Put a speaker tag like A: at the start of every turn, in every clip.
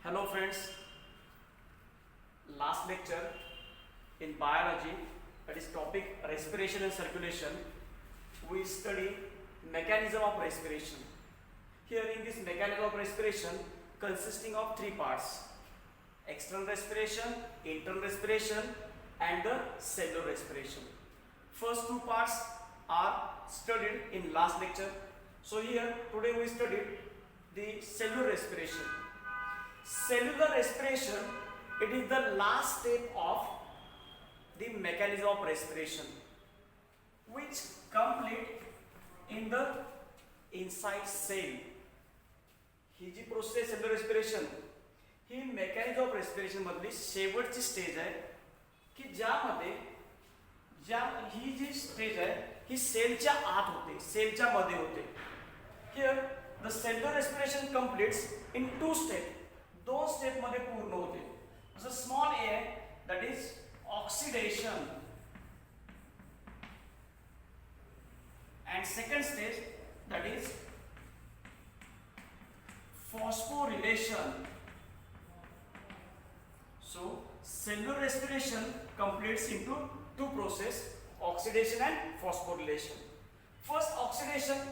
A: Hello friends, last lecture in biology, that is topic respiration and circulation, we study mechanism of respiration. Here in this mechanism of respiration consisting of three parts: external respiration, internal respiration and the cellular respiration. First two parts are studied in last lecture. So here today we studied the cellular respiration. Cellular respiration, it is the last step of the mechanism of respiration which complete in the inside cell. ही जी process cellular respiration ही mechanism of respiration मधली शेवटची stage आहे की ज्यामध्ये ही जी stage आहे ही सेलच्या आत होते, सेलच्या मध्ये होते. Here the cellular respiration completes in two step. दोन स्टेप मध्ये पूर्ण होते. जसं स्मॉल ए आहे that is oxidation and second stage that is phosphorylation. So cellular respiration completes into two process: oxidation and phosphorylation. First, oxidation.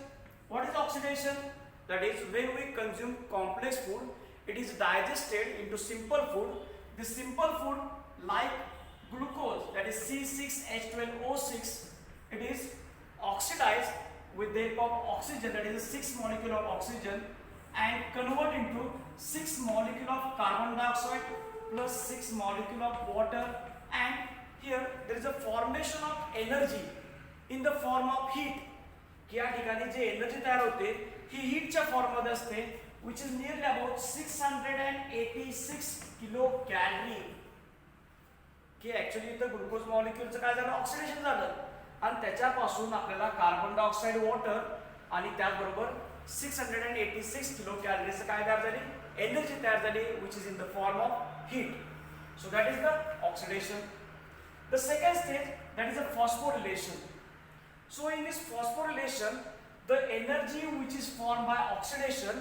A: What is oxidation? That is when we consume complex food, it is digested into simple food. The simple food like glucose, that is C6H12O6, it is oxidized with the help of oxygen, that is a 6 molecule of oxygen, and convert into 6 molecule of carbon dioxide plus 6 molecule of water, and here there is a formation of energy in the form of heat. या ठिकाणी जे energy तयार होते ही हीटच्या form मध्ये असते, which is nearly about 686 kilo calorie. की actually इथं glucose मॉलिक्यूलचं काय झालं, ऑक्सिडेशन झालं आणि त्याच्यापासून आपल्याला कार्बन डायऑक्साइड, वॉटर आणि त्याचबरोबर 686 किलो कॅलरीचं काय तयार झाली, एनर्जी तयार झाली, which is in the form of heat. So that is the oxidation. The second stage, that is the phosphorylation. So in this phosphorylation, the energy which is formed by oxidation,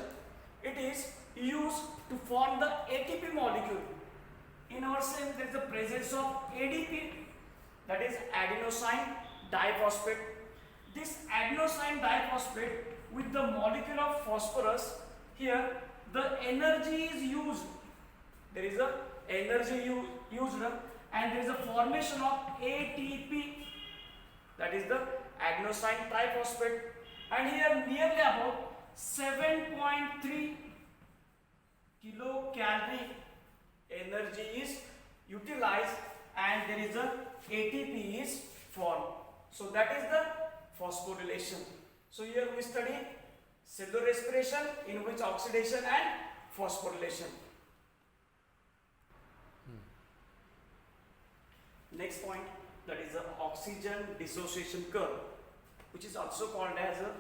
A: it is used to form the ATP molecule. In our cell there is the presence of ADP, that is adenosine diphosphate. This adenosine diphosphate with the molecule of phosphorus, here the energy is used. There is a energy used and there is a formation of ATP, that is the adenosine triphosphate, and here nearly about 7.3 kilocalorie energy is utilized and there is a ATP is formed. So that is the phosphorylation. So here we study cellular respiration in which oxidation and phosphorylation. Next point, that is the oxygen dissociation curve, which is also called as a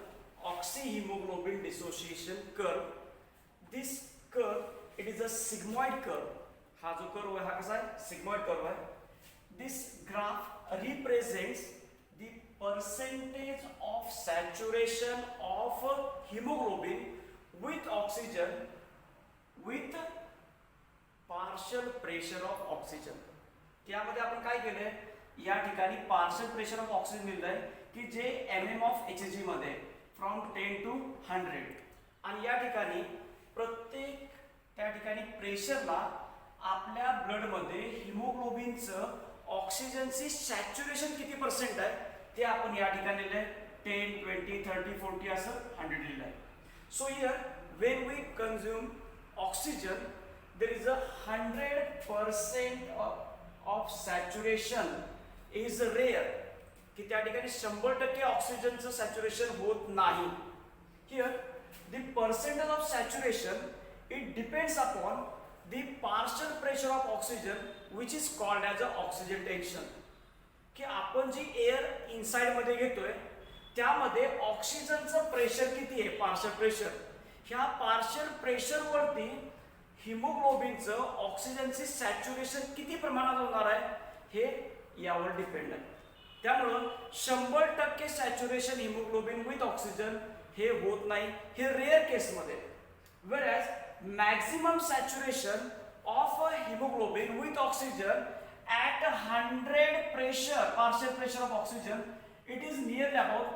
A: oxyhemoglobin dissociation curve. This curve, it is a sigmoid curve. हा जो curve आहे हा कसा आहे, sigmoid curve आहे. This graph represents the percentage of saturation of hemoglobin with oxygen with partial pressure of oxygen. त्यामध्ये आपण काय केलंय, या ठिकाणी पार्शियल प्रेशर ऑफ ऑक्सिजन दिलंय की जे mm ऑफ Hg मध्ये फ्रॉम 10 to 100, आणि या ठिकाणी प्रत्येक त्या ठिकाणी प्रेशरला आपल्या ब्लड मध्ये हिमोग्लोबिनचं ऑक्सिजनची सॅच्युरेशन किती पर्सेंट आहे ते आपण या ठिकाणी लिहिलंय 10, 20, 30, 40 असं 100 लिहिलंय. So here when we consume oxygen there is a 100% of saturation is rare, की त्या ठिकाणी 100% ऑक्सिजनचं सॅच्युरेशन होत नाही. Here the percentage of saturation it depends upon the partial pressure of oxygen which is called as a oxygen tension. की आपण जी air inside मध्ये घेतोय त्यामध्ये ऑक्सिजनचं प्रेशर किती आहे, पार्शियल प्रेशर, ह्या पार्शियल प्रेशर वरती हिमोग्लोबिनचं ऑक्सिजनची सॅच्युरेशन किती प्रमाणात होणार आहे हे यावर डिपेंड आहे. त्यामुळं 100% सॅच्युरेशन हिमोग्लोबिन विथ ऑक्सिजन हे होत नाही, हे रेअर केसमध्ये. Whereas maximum saturation of a haemoglobin with oxygen at 100 pressure, partial pressure of oxygen, it is nearly about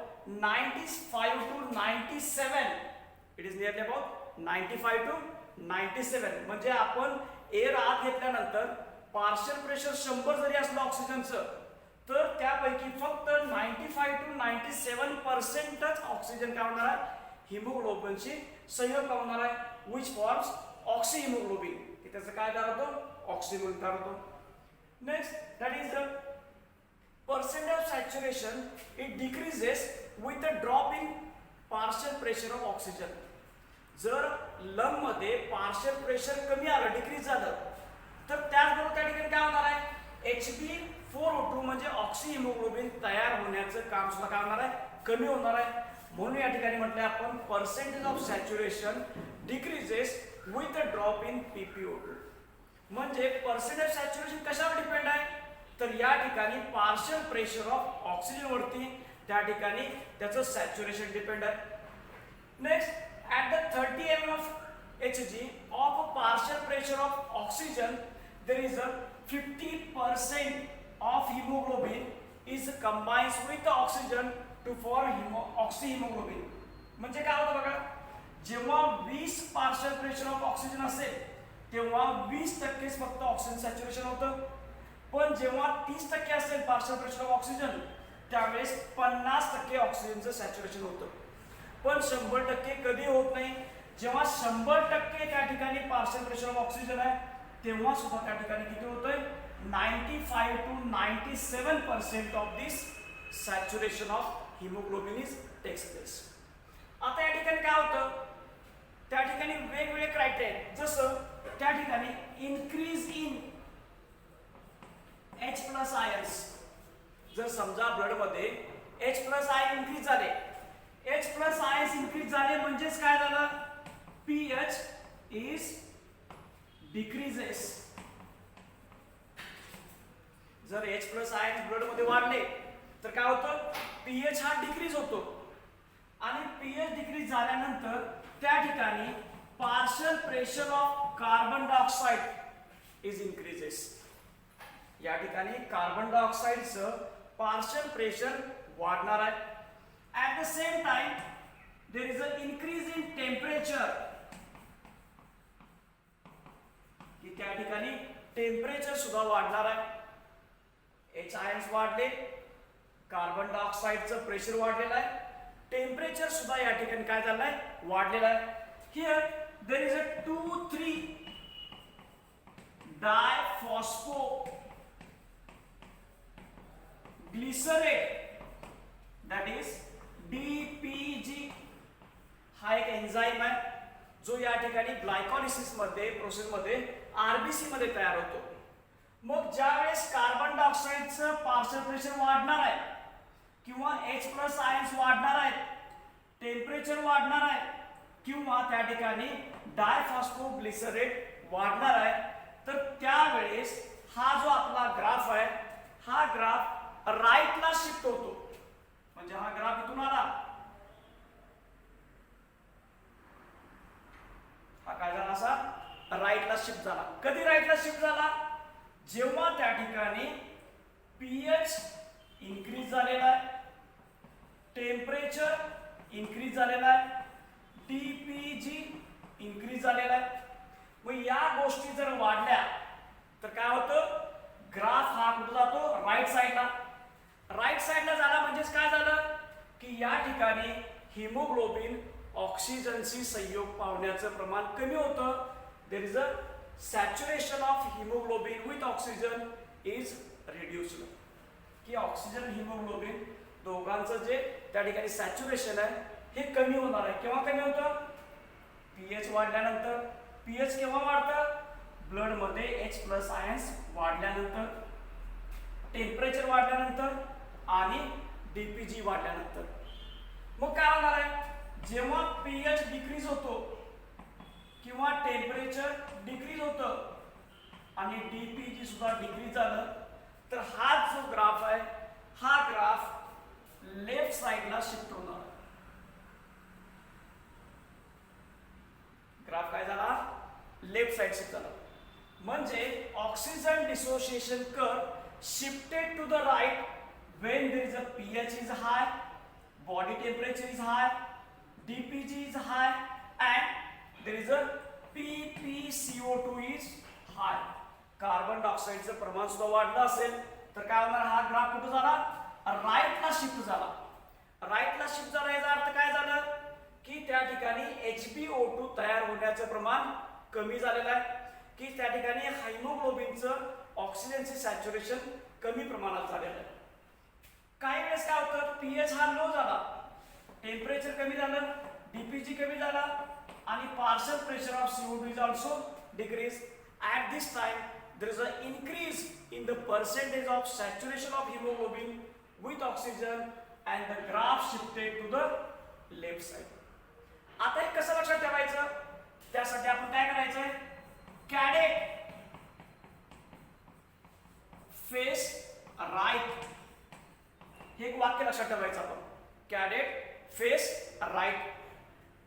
A: 95 to 97. It is nearly about 95 to 97. म्हणजे आपण एअर आत घेतल्यानंतर पार्शियल प्रेशर 100 जरी असलं ऑक्सिजनचं तर त्यापैकी फक्त 95 टू 97%च ऑक्सिजन काय होणार आहे हिमोग्लोबिनशी संयोग होणार आहे विच फॉर्म्स ऑक्सी हिमोग्लोबिन. त्याचं काय तयार होतं ऑक्सिजन तयार होतो. Next, that is the percent of saturation. It decreases with the drop in partial pressure of oxygen. जर लंग मध्ये पार्शियल प्रेशर कमी आलं डिक्रीज झालं तर त्याचबरोबर त्या ठिकाणी काय होणार आहे Hb4O2 म्हणजे ऑक्सी हिमोग्लोबिन तयार होण्याचं काम सुद्धा काय होणार आहे कमी होणार आहे. म्हणून या ठिकाणी म्हटलं आपण percentage of saturation decreases with the drop in PpO2. म्हणजे पर्सेंटेज सॅच्युरेशन कशावर डिपेंड आहे तर या ठिकाणी पार्शियल प्रेशर ऑफ ऑक्सिजन वरती त्या ठिकाणी त्याचं सॅच्युरेशन डिपेंड आहे. Next at the 30 mm of Hg of a partial pressure of oxygen there is a 50% of hemoglobin is combines with the oxygen to form oxyhemoglobin. म्हणजे काय होतं बघा जेव्हा 20 पार्शियल प्रेशर ऑफ ऑक्सिजन असेल तेव्हा 20% फक्त oxygen saturation होतं. पण जेव्हा 30% असेल पार्शियल प्रेशर ऑफ ऑक्सिजन त्यावेळेस 50% ऑक्सिजनचं सॅच्युरेशन होतं. पण 100% कधी होत नाही. जेव्हा 100% त्या ठिकाणी पार्शियल प्रेशर ऑफ ऑक्सिजन आहे तेव्हा सुद्धा त्या ठिकाणी किती होतंय 95 to 97% of this saturation of haemoglobin is takes place. आता या ठिकाणी काय होतं त्या ठिकाणी वेगवेगळे क्रायटेरिया जसं त्या ठिकाणी इन्क्रीज इन H+ आयन्स. जर समजा ब्लड मध्ये H+ आयन इन्क्रीज झाले H+ आयन्स इन्क्रीज झाले म्हणजेच काय झालं pH इज डिक्रीजेस. जर H+ आयन्स ब्लड मध्ये वाढले तर काय होतं pH हा डिक्रीज होतो आणि pH डिक्रीज झाल्यानंतर त्या ठिकाणी partial pressure of carbon dioxide is increases. या ठिकाणी कार्बन डायऑक्साइडचं पार्शियल प्रेशर वाढणार आहे. At the same time there is a increase in temperature की त्या ठिकाणी टेम्परेचर सुद्धा वाढणार आहे. H आयन्स वाढले कार्बन डायऑक्साइडचं प्रेशर वाढलेलं आहे टेम्परेचर सुद्धा या ठिकाणी काय झालं आहे वाढलेलं आहे. Here there is a 2,3 diphosphoglycerate that is DPG. हा एक एन्झाइम आहे जो या ठिकाणी ग्लायकोलिसिस मध्ये प्रोसेस मध्ये आरबीसी मध्ये तयार होतो. मग ज्यावेळेस कार्बन डायऑक्साइडचं पार्शियल प्रेशर वाढणार आहे किंवा H+ आयन्स वाढणार आहेत टेम्परेचर वाढणार आहे किंवा त्या ठिकाणी डायफॉस्फोग्लिसरेट वाढणार आहे तर त्यावेळेस हा जो आपला ग्राफ आहे हा ग्राफ राईटला शिफ्ट होतो. म्हणजे हा ग्राफ इथून आला हा काय झाला असा राईटला शिफ्ट झाला. कधी राईटला शिफ्ट झाला जेव्हा त्या ठिकाणी pH इन्क्रीज झालेला आहे टेम्परेचर इन्क्रीज झालेला आहे DPG इन्क्रीज झालेला आहे. मग या गोष्टी जर वाढल्या तर काय होतं ग्राफ हा कुठे जातो राईट साइडला. राईट साइडला झाला म्हणजेच काय झालं की या ठिकाणी हिमोग्लोबिन ऑक्सिजनशी संयोग पावण्याचं प्रमाण कमी होतं. There is a saturation of haemoglobin with oxygen is reduced. की ऑक्सिजन हिमोग्लोबिन दोघांचं जे त्या ठिकाणी सॅच्युरेशन आहे हे कमी होणार आहे. केव्हा कमी होतं pH वाढल्यानंतर. pH केव्हा वाढतं ब्लड मध्ये H+ आयन्स वाढल्यानंतर टेम्परेचर वाढल्यानंतर आणि DPG वाढल्यानंतर. मग काय होणार आहे जेव्हा pH डिक्रीज होतो किंवा टेम्परेचर डिक्रीज होतं आणि DPG सुद्धा डिक्रीज झालं तर हा जो ग्राफ आहे हा ग्राफ लेफ्ट साइडला शिफ्ट होणार. ग्राफ काय झाला लेफ्ट साइड शिफ्ट झाला. म्हणजे oxygen dissociation curve shifted to the right when there is a pH is high, body temperature is high, DPG is high, and there is a PpCO2 is high. Carbon डायऑक्साइडचं प्रमाण सुद्धा वाढलं असेल तर काय होणार, हा ग्राफ कुठं झाला, राईटला शिफ्ट झाला. राईटला शिफ्ट झाला याचा अर्थ काय झालं की त्या ठिकाणी HbO2 तयार होण्याचं प्रमाण कमी झालेलं आहे, की त्या ठिकाणी हायमोग्लोबिनचं ऑक्सिजनचे सॅच्युरेशन कमी प्रमाणात झालेलं आहे. काही वेळेस काय होतं, पीएच हा लो झाला, टेम्परेचर कमी झालं, डीपीजी कमी झाला आणि partial pressure of CO2 is also decrease. At this time there is an increase in the percentage of saturation of hemoglobin with oxygen and the graph shifted to the left side. आता हे कसं लक्षात ठेवायचं, त्यासाठी आपण काय करायचंय, cadet face right हे एक वाक्य लक्षात ठेवायचं आपण. कॅडेट फेस राईट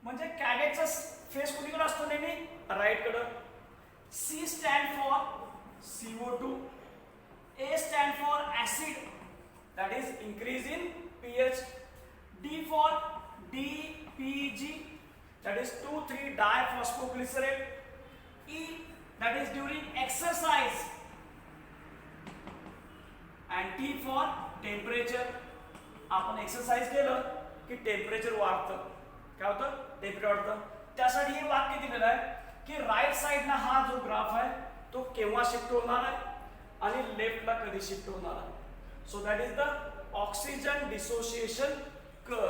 A: म्हणजे कॅडेटचा फेस कुणीकडे असतो, नेहमी राईट कडे. C stand for CO2, A stand for acid, that is increase in pH, D for DPG, that is 2,3-diphosphoglycerate, E that is during exercise, and T for temperature. आपण exercise केलं की temperature वाढतं, काय होतं, temperature वाढतं. त्यासाठी हे वाक्य दिलेलं आहे की राईट साइडला हा जो ग्राफ आहे तो केव्हा शिफ्ट होणार आहे आणि लेफ्टला कधी शिफ्ट होणार आहे. So that is the oxygen dissociation curve.